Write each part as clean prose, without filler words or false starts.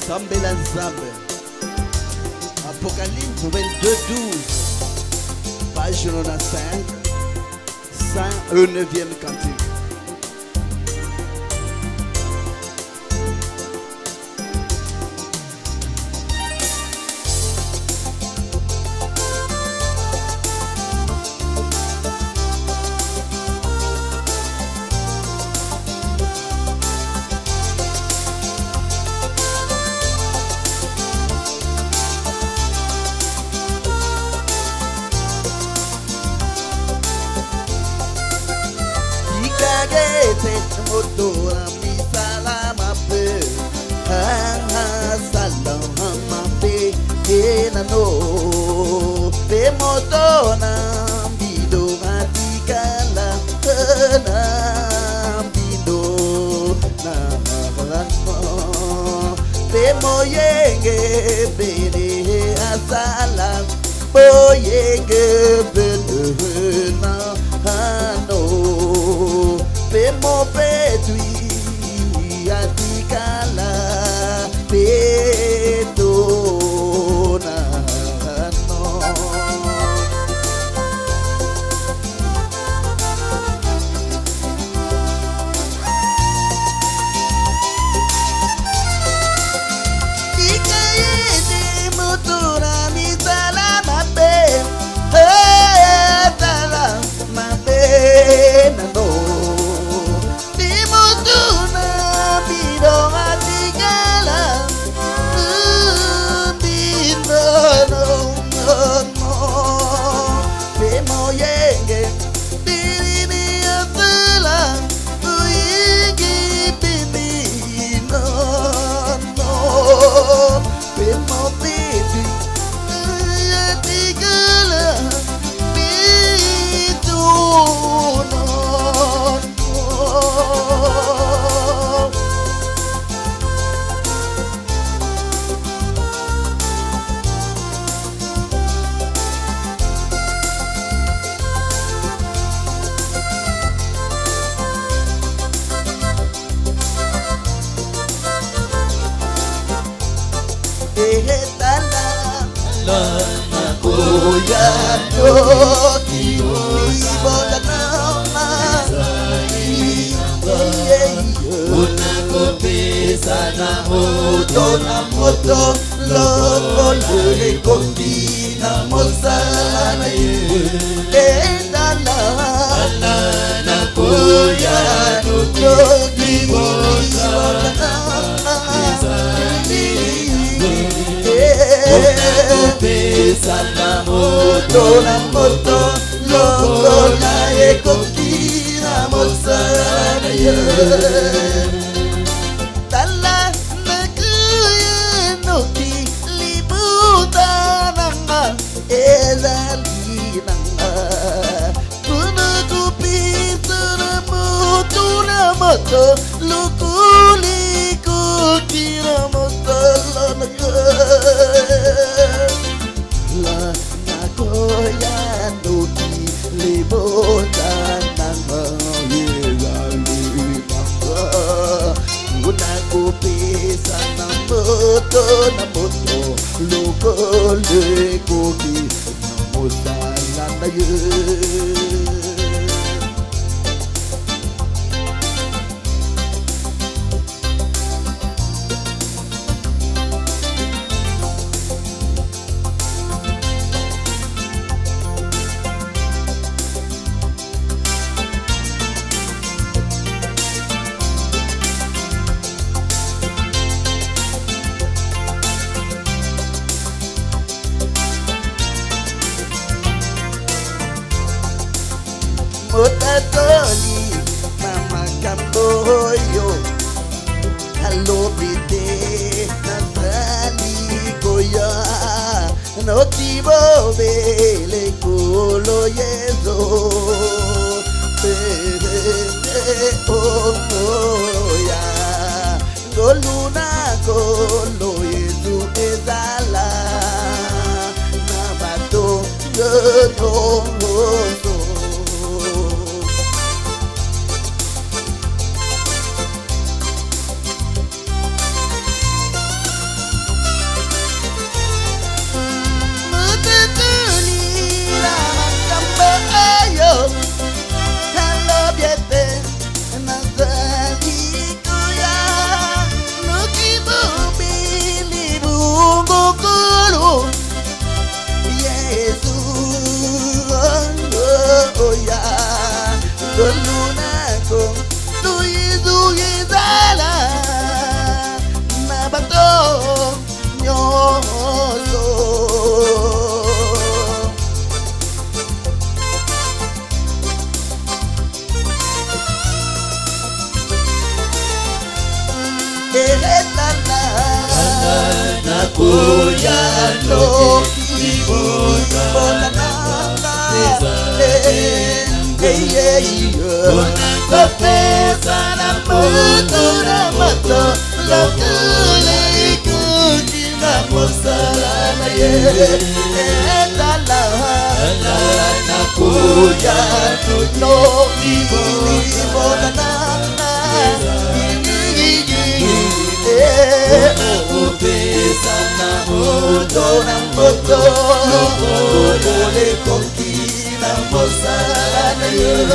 Sambela Nzambe. Apocalypse 22:12. Page 95. 109e cantique. Motora mi salama pe salama pe enano pe motona bido matikala na bido na no pe moyenge bene asala boyenge bene na no Pemo petui atikala petona no Ikaye motora mi salama pe salama pe na no Moto loco le combina mozana na koya no di mozana moto loco le combina mozana Moto lukuli kukira moto la nakoya nuki libota nanga yegali banga una kupisa na moto lukuli kukira moto na ye Motatoli, mama kamboyo, hello bide, nasali koya, no tibo bele kolo yezo, oh ya, goluna kolo yezu ezala, nabato goto. con Luizu Izala na bato nyoso Nakuyano Kapesa na moto na moto Lokule kujina mosalana ye Etala Nakuyano no Ibonana Kapesa na moto Lokule kujina mosalana ye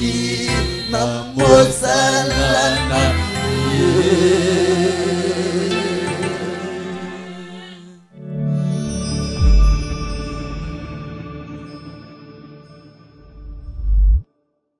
koki na moto